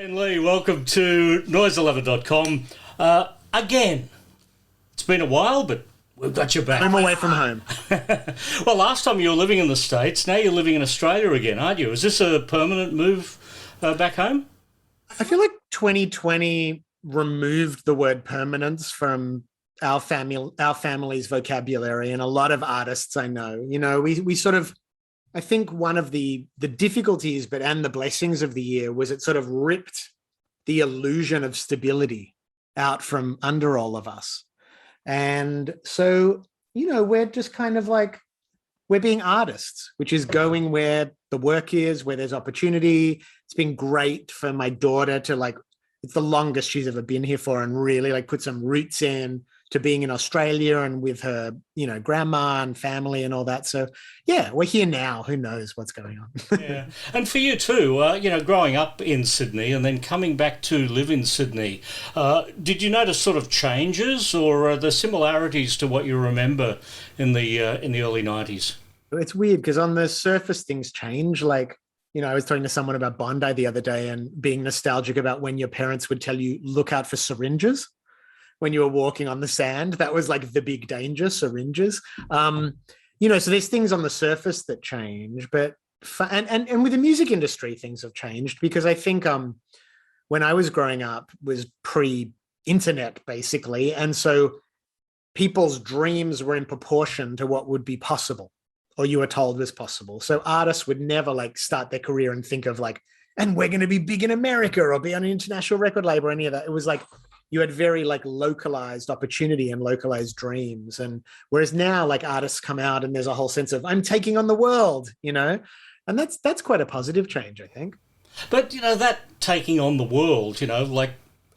Ben Lee, welcome to Noise11.com. Again, it's been a while, but we've got you back. I'm away from home. Well, last time you were living in the States, now you're living in Australia again, aren't you? Is this a permanent move back home? I feel like 2020 removed the word permanence from our family's vocabulary, and a lot of artists I know. We sort of, I think one of the difficulties, and the blessings of the year was it sort of ripped the illusion of stability out from under all of us. And so, we're just kind of like, we're being artists, which is going where the work is, where there's opportunity. It's been great for my daughter to it's the longest she's ever been here for, and really put some roots in to being in Australia and with her, grandma and family and all that. So yeah, we're here now. Who knows what's going on? Yeah. And for you too, growing up in Sydney and then coming back to live in Sydney, did you notice sort of changes or the similarities to what you remember in the early 90s? It's weird because on the surface things change. I was talking to someone about Bondi the other day and being nostalgic about when your parents would tell you, look out for syringes when you were walking on the sand. That was like the big danger, syringes. So there's things on the surface that change, but and with the music industry, things have changed because I think when I was growing up was pre-internet basically. And so people's dreams were in proportion to what would be possible or you were told was possible. So artists would never start their career and think of and we're going to be big in America or be on an international record label or any of that. It was you had very localized opportunity and localized dreams. And whereas now artists come out and there's a whole sense of I'm taking on the world, and that's quite a positive change, I think. But, that taking on the world,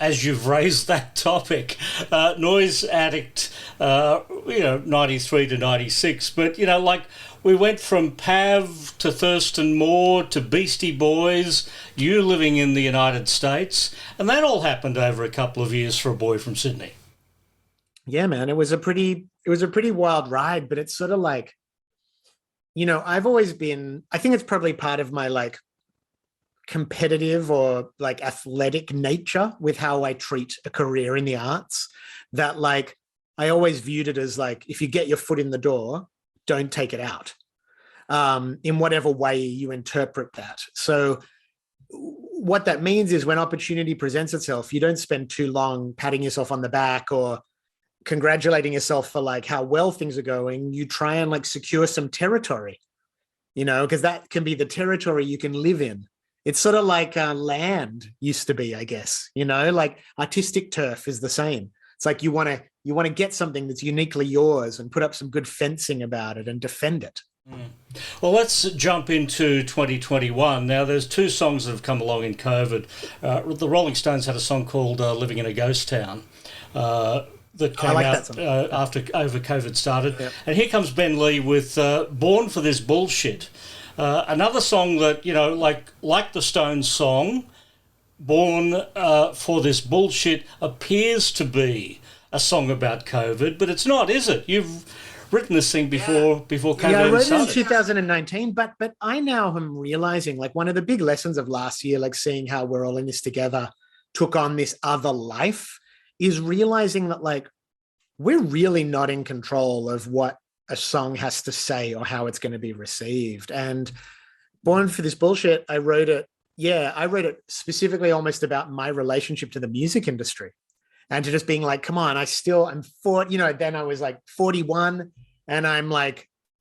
as you've raised that topic, Noise Addict, 93 to 96, but, we went from Pav to Thurston Moore to Beastie Boys, you living in the United States, and that all happened over a couple of years for a boy from Sydney. Yeah, man, it was a pretty wild ride, but it's sort of I've always been, I think it's probably part of my competitive or athletic nature with how I treat a career in the arts, that I always viewed it as if you get your foot in the door, don't take it out, in whatever way you interpret that. So what that means is when opportunity presents itself, you don't spend too long patting yourself on the back or congratulating yourself for how well things are going. You try and secure some territory, because that can be the territory you can live in. It's sort of land used to be, I guess, artistic turf is the same. It's you want to get something that's uniquely yours and put up some good fencing about it and defend it. Well, let's jump into 2021. Now, there's two songs that have come along in COVID. The Rolling Stones had a song called Living in a Ghost Town that came out after COVID started. Yep. And here comes Ben Lee with Born for This Bullshit. Another song that, like the Stones song, Born for This Bullshit appears to be a song about COVID, but it's not, is it? You've written this thing before COVID. Yeah, I wrote started. it in 2019, but I now am realizing one of the big lessons of last year, seeing how we're all in this together, took on this other life, is realizing that we're really not in control of what a song has to say or how it's going to be received. And Born for This Bullshit, I wrote it specifically almost about my relationship to the music industry and to just being come on, I'm 40, then I was 41 and I'm I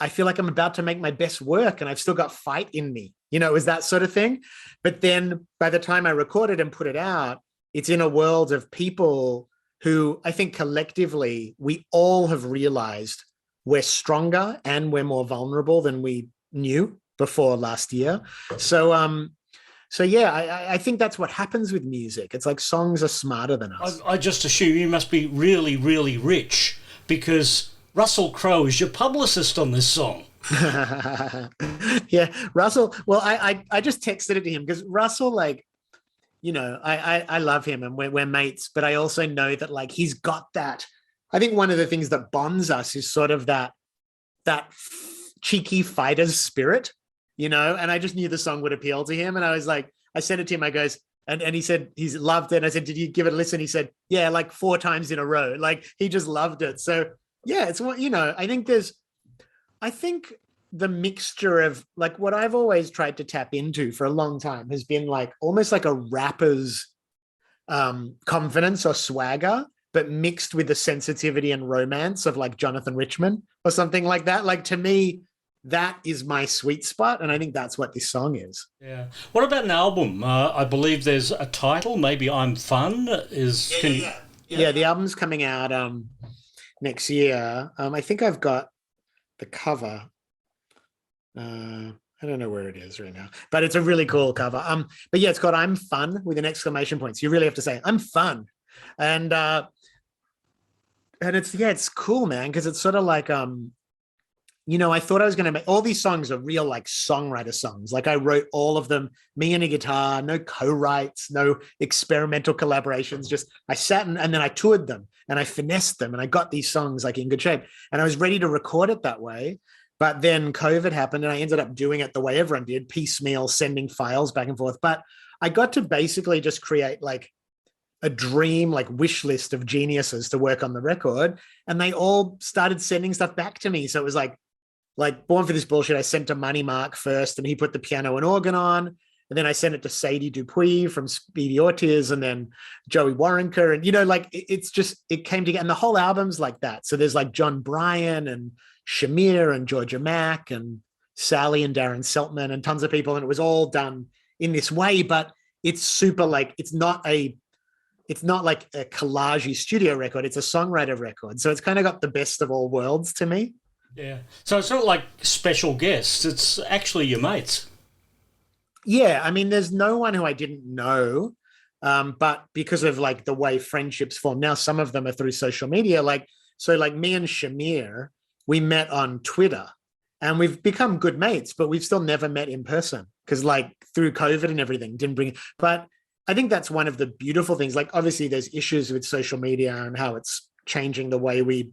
feel like I'm about to make my best work and I've still got fight in me, it was that sort of thing. But then by the time I recorded and put it out, it's in a world of people who I think collectively we all have realized we're stronger and we're more vulnerable than we knew before last year. So yeah, I think that's what happens with music. It's songs are smarter than us. I just assume you must be really, really rich because Russell Crowe is your publicist on this song. Yeah, Russell. Well, I just texted it to him because Russell, I love him and we're mates, but I also know that he's got that. I think one of the things that bonds us is sort of that cheeky fighter's spirit, and I just knew the song would appeal to him. And I was I sent it to him. I goes, And he said he's loved it. And I said, did you give it a listen? He said, yeah, like 4 times in a row. Like he just loved it. So yeah, it's what, I think the mixture of like what I've always tried to tap into for a long time has been like almost like a rapper's confidence or swagger, but mixed with the sensitivity and romance of like Jonathan Richman or something like that. Like to me, that is my sweet spot, and I think that's what this song is. Yeah. What about an album? I believe there's a title. Maybe I'm Fun. Yeah, the album's coming out next year. I think I've got the cover. I don't know where it is right now, but it's a really cool cover. But yeah, it's called "I'm Fun" with an exclamation point. So you really have to say "I'm fun," and it's cool, man, because it's sort of like I thought I was going to make all these songs are real like songwriter songs. Like I wrote all of them, me and a guitar, no co-writes, no experimental collaborations. Just I sat and then I toured them and I finessed them and I got these songs like in good shape. And I was ready to record it that way. But then COVID happened and I ended up doing it the way everyone did, piecemeal, sending files back and forth. But I got to basically just create like a dream, like wish list of geniuses to work on the record. And they all started sending stuff back to me. So it was like Born for This Bullshit, I sent to Money Mark first and he put the piano and organ on. And then I sent it to Sadie Dupuis from Speedy Ortiz and then Joey Waronker. And, it came together. And the whole album's like that. So there's like John Bryan and Shamir and Georgia Mack and Sally and Darren Seltman and tons of people. And it was all done in this way, but it's super like, it's not like a collage studio record. It's a songwriter record. So it's kind of got the best of all worlds to me. Yeah. So it's not like special guests. It's actually your mates. Yeah. I mean, there's no one who I didn't know. But because of like the way friendships form now, some of them are through social media. Like me and Shamir, we met on Twitter and we've become good mates, but we've still never met in person because like through COVID and everything didn't bring, but I think that's one of the beautiful things. Like obviously there's issues with social media and how it's changing the way we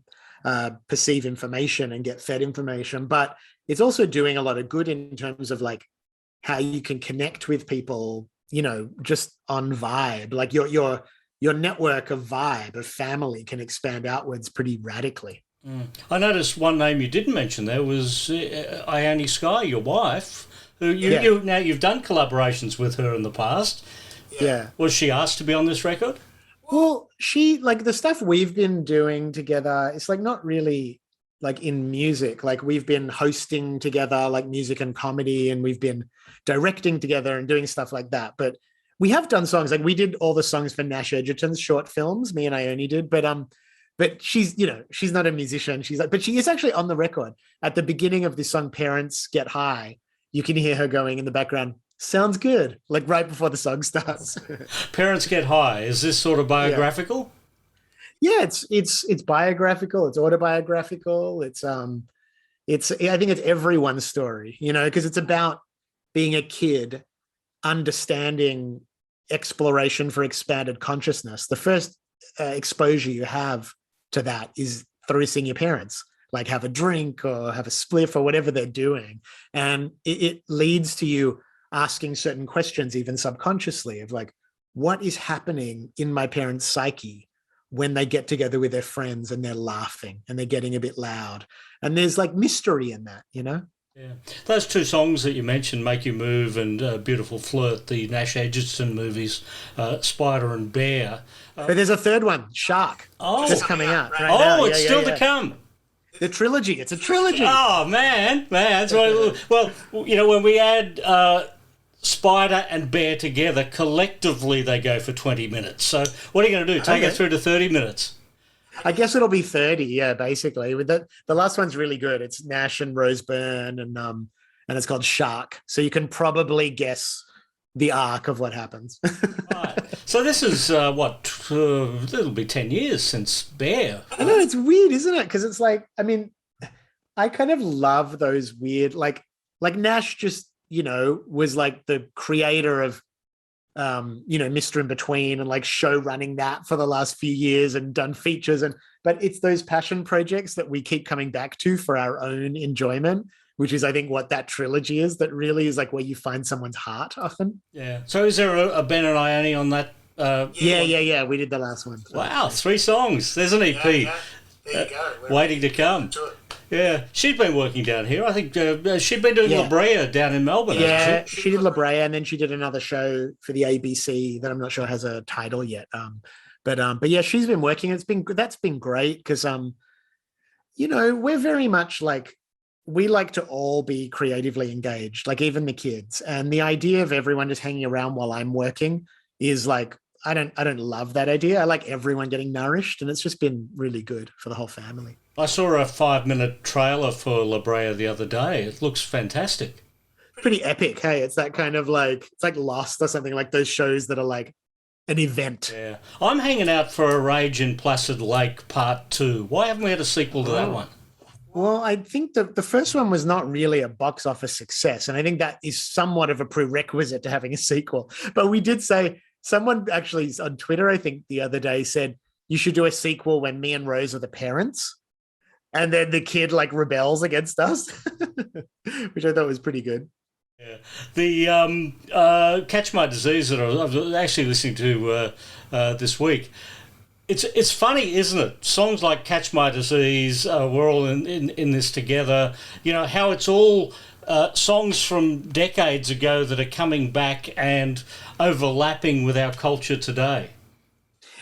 perceive information and get fed information, but it's also doing a lot of good in terms of like how you can connect with people, just on vibe, like your network of vibe of family can expand outwards pretty radically. I noticed one name you didn't mention there was Ione Skye, your wife, who you've done collaborations with her in the past. Yeah. Was she asked to be on this record? Well, she like the stuff we've been doing together, it's like not really like in music. Like we've been hosting together like music and comedy and we've been directing together and doing stuff like that. But we have done songs, like we did all the songs for Nash Edgerton's short films, me and Ione did, but she's not a musician. But she is actually on the record. At the beginning of this song, Parents Get High, you can hear her going in the background, sounds good, like right before the song starts. Parents Get High. Is this sort of biographical? Yeah, it's biographical, it's autobiographical. I think it's everyone's story, because it's about being a kid, understanding exploration for expanded consciousness. The first exposure you have to that is through seeing your parents like have a drink or have a spliff or whatever they're doing, and it leads to you asking certain questions even subconsciously of like, what is happening in my parents' psyche when they get together with their friends and they're laughing and they're getting a bit loud, and there's like mystery in that. Yeah, those two songs that you mentioned, Make You Move and Beautiful Flirt, the Nash Edgerton movies, Spider and Bear. But there's a third one, Shark, that's coming out right now. It's still to come. The trilogy. It's a trilogy. Oh, man. That's right. Well, when we add Spider and Bear together, collectively they go for 20 minutes. So what are you going to do? Take it through to 30 minutes? I guess it'll be 30, basically. With the last one's really good. It's Nash and Rose Byrne, and it's called Shark. So you can probably guess the arc of what happens. Right. So this is, it'll be 10 years since Bear. I know, it's weird, isn't it? Because it's like, I mean, I kind of love those weird, like Nash just, was like the creator of, Mr. In Between and like show running that for the last few years and done features. But it's those passion projects that we keep coming back to for our own enjoyment, which is, I think, what that trilogy is. That really is like where you find someone's heart often. Yeah. So is there a Ben and Ione on that? Yeah. We did the last one. Wow, 3 songs. There's an EP. Yeah. There you go. Waiting to come. Yeah, she's been working down here. I think she'd been doing La Brea down in Melbourne. Yeah, she did La Brea, and then she did another show for the ABC that I'm not sure has a title yet. But yeah, she's been working. That's been great because we're very much like, we like to all be creatively engaged, like even the kids. And the idea of everyone just hanging around while I'm working is like, I don't love that idea. I like everyone getting nourished, and it's just been really good for the whole family. I saw a 5-minute trailer for La Brea the other day. It looks fantastic. Pretty epic, hey? It's that kind of like, it's like Lost or something, like those shows that are like an event. Yeah. I'm hanging out for A Rage in Placid Lake Part 2. Why haven't we had a sequel to that one? Well, I think the first one was not really a box office success, and I think that is somewhat of a prerequisite to having a sequel. But we did say, someone actually on Twitter, I think the other day, said you should do a sequel when me and Rose are the parents, and then the kid like rebels against us, which I thought was pretty good. Yeah. The Catch My Disease that I was actually listening to this week. It's funny, isn't it? Songs like Catch My Disease, we're all in this together. You know, how it's all songs from decades ago that are coming back and overlapping with our culture today.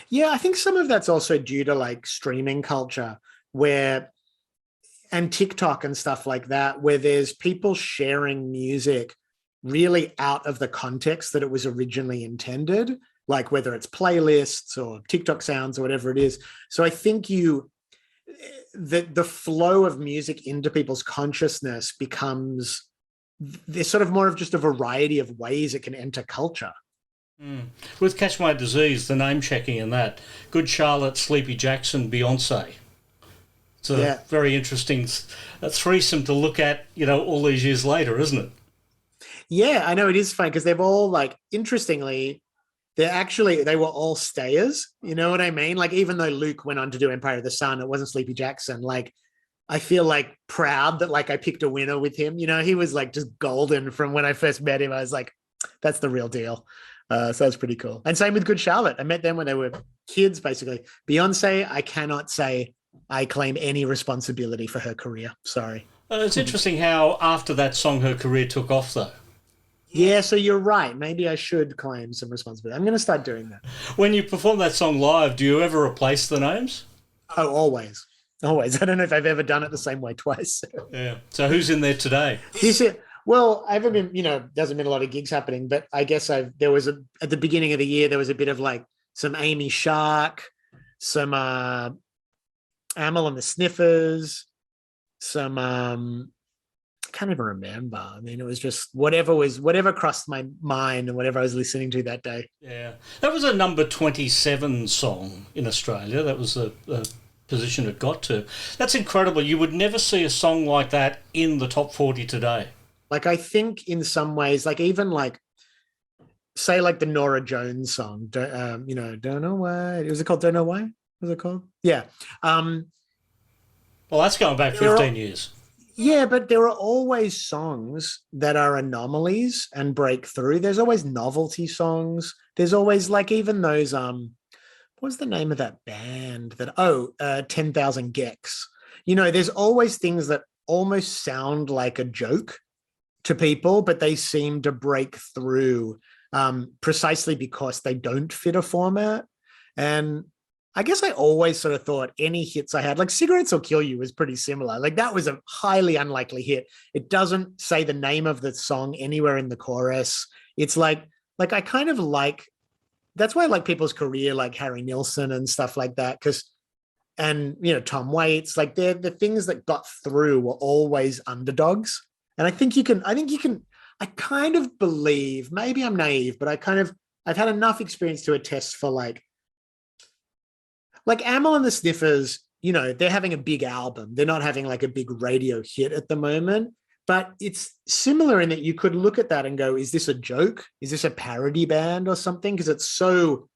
Yeah, I think some of that's also due to like streaming culture and TikTok and stuff like that, where there's people sharing music really out of the context that it was originally intended, like whether it's playlists or TikTok sounds or whatever it is. So I think the flow of music into people's consciousness becomes, there's sort of more of just a variety of ways it can enter culture. With Catch My Disease, the name checking in that, Good Charlotte, Sleepy Jackson, Beyonce. It's a very interesting threesome to look at, all these years later, isn't it? Yeah, I know, it is fun because they've all, like, interestingly, they were all stayers. You know what I mean? Like, even though Luke went on to do Empire of the Sun, it wasn't Sleepy Jackson. Like, I feel like proud that like I picked a winner with him. He was like just golden from when I first met him. I was like, that's the real deal. So that's pretty cool. And same with Good Charlotte. I met them when they were kids, basically. Beyonce, I cannot say I claim any responsibility for her career. Sorry. It's interesting how after that song, her career took off, though. Yeah, so you're right. Maybe I should claim some responsibility. I'm going to start doing that. When you perform that song live, do you ever replace the names? Oh, always. Always. I don't know if I've ever done it the same way twice. Yeah. So who's in there today? Well, I haven't been, doesn't been a lot of gigs happening, but I guess at the beginning of the year, there was a bit of like some Amy Shark, some Amyl and the Sniffers, some, I can't even remember. I mean, it was just whatever crossed my mind and whatever I was listening to that day. Yeah. That was a number 27 song in Australia. That was the position it got to. That's incredible. You would never see a song like that in the top 40 today. Like, I think in some ways, like even like, say like the Norah Jones song, don't know why. Was it called Don't Know Why? What was it called? Yeah. Well, that's going back 15 years. Yeah, but there are always songs that are anomalies and break through. There's always novelty songs. There's always like even those, what's the name of that band that, 10,000 Gex. There's always things that almost sound like a joke to people, but they seem to break through precisely because they don't fit a format. And I guess I always sort of thought any hits I had, like Cigarettes Will Kill You was pretty similar. Like that was a highly unlikely hit. It doesn't say the name of the song anywhere in the chorus. It's like I kind of like, that's why I like people's career, like Harry Nilsson and stuff like that. And Tom Waits, like the things that got through were always underdogs. And I kind of believe, maybe I'm naive, but I've had enough experience to attest for like Amyl and the Sniffers, they're having a big album. They're not having like a big radio hit at the moment, but it's similar in that you could look at that and go, is this a joke? Is this a parody band or something? Because it's so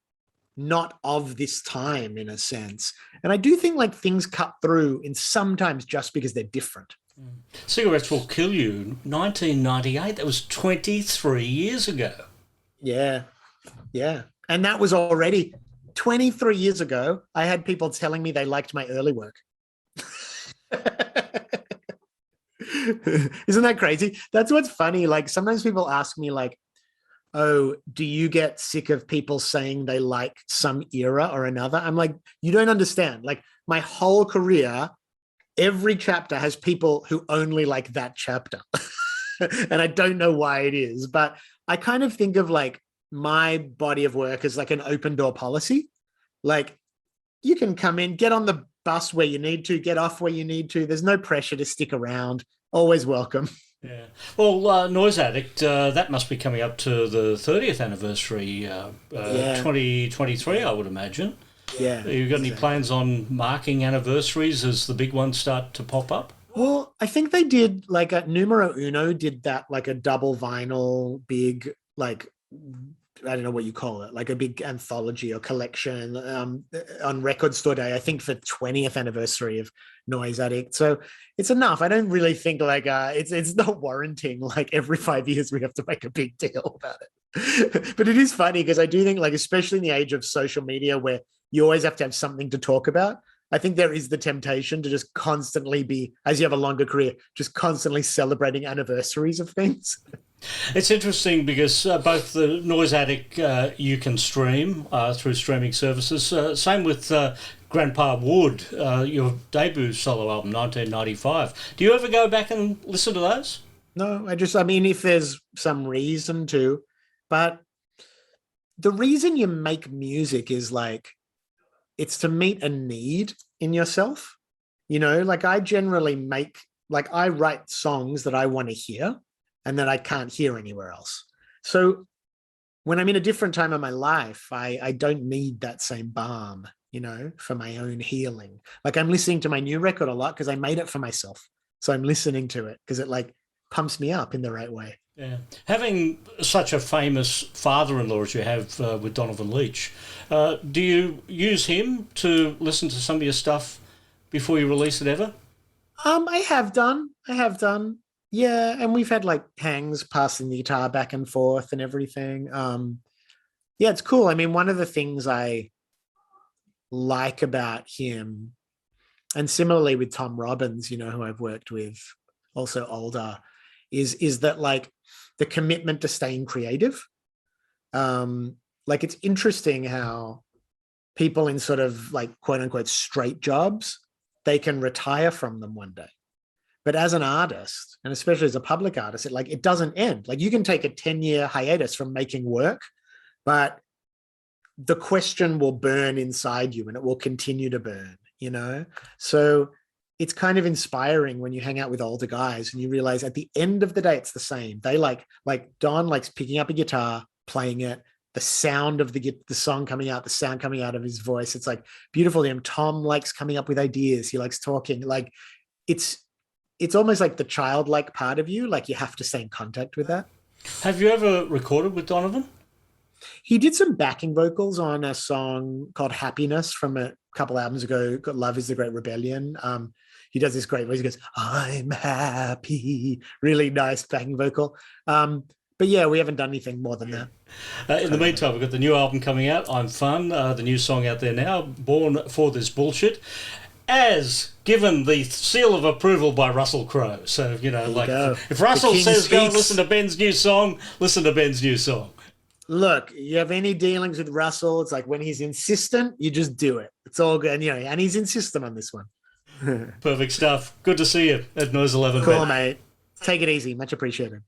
not of this time in a sense. And I do think like things cut through in sometimes just because they're different. Cigarettes Will Kill You, 1998. That was 23 years ago. Yeah. Yeah. And that was already 23 years ago. I had people telling me they liked my early work. Isn't that crazy? That's what's funny. Like sometimes people ask me like, oh, do you get sick of people saying they like some era or another? I'm like, you don't understand. Like my whole career, every chapter has people who only like that chapter. And I don't know why it is, but I kind of think of like my body of work as like an open door policy. Like you can come in, get on the bus where you need to, get off where you need to. There's no pressure to stick around. Always welcome. Yeah. Well, Noise Addict, that must be coming up to the 30th anniversary, 2023, I would imagine. Yeah. You got any plans on marking anniversaries as the big ones start to pop up? Well, I think they did like a Numero Uno did that like a double vinyl big, like, I don't know what you call it, like a big anthology or collection on Record Store Day, I think for 20th anniversary of Noise Addict. So it's enough. I don't really think like it's not warranting like every 5 years we have to make a big deal about it. But it is funny because I do think like, especially in the age of social media where you always have to have something to talk about, I think there is the temptation to just constantly be, as you have a longer career, just constantly celebrating anniversaries of things. It's interesting because both the Noise Addict you can stream through streaming services. Same with Grandpa Wood, your debut solo album, 1995. Do you ever go back and listen to those? No, I mean, if there's some reason to, but the reason you make music is like, it's to meet a need in yourself. You know, like I generally I write songs that I want to hear and that I can't hear anywhere else. So when I'm in a different time of my life, I don't need that same balm, you know, for my own healing. Like I'm listening to my new record a lot because I made it for myself. So I'm listening to it because it like pumps me up in the right way. Yeah. Having such a famous father-in-law as you have with Donovan Leitch, do you use him to listen to some of your stuff before you release it ever? I have done. Yeah, and we've had like hangs passing the guitar back and forth and everything. Yeah, it's cool. I mean, one of the things I like about him, and similarly with Tom Robbins, you know, who I've worked with, also older, is that like the commitment to staying creative. Like it's interesting how people in sort of like quote unquote straight jobs, they can retire from them one day. But as an artist, and especially as a public artist, it doesn't end. Like you can take a 10-year hiatus from making work, but the question will burn inside you and it will continue to burn, you know? So it's kind of inspiring when you hang out with older guys and you realize at the end of the day, it's the same. They like Don likes picking up a guitar, playing it, the sound of the song coming out, the sound coming out of his voice. It's like beautiful to him. Tom likes coming up with ideas. He likes talking. Like it's almost like the childlike part of you. Like you have to stay in contact with that. Have you ever recorded with Donovan? He did some backing vocals on a song called Happiness from a couple albums ago. Love is the Great Rebellion. He does this great voice. He goes, I'm happy. Really nice backing vocal. But yeah, we haven't done anything more than that. In the meantime, we've got the new album coming out, I'm Fun, the new song out there now, Born for This Bullshit, as given the seal of approval by Russell Crowe. So, you know, like if Russell says go and listen to Ben's new song, listen to Ben's new song. Look, you have any dealings with Russell, it's like when he's insistent, you just do it. It's all good. And, you know, and he's insistent on this one. Perfect stuff. Good to see you at Noise 11. Cool, mate. Take it easy. Much appreciated.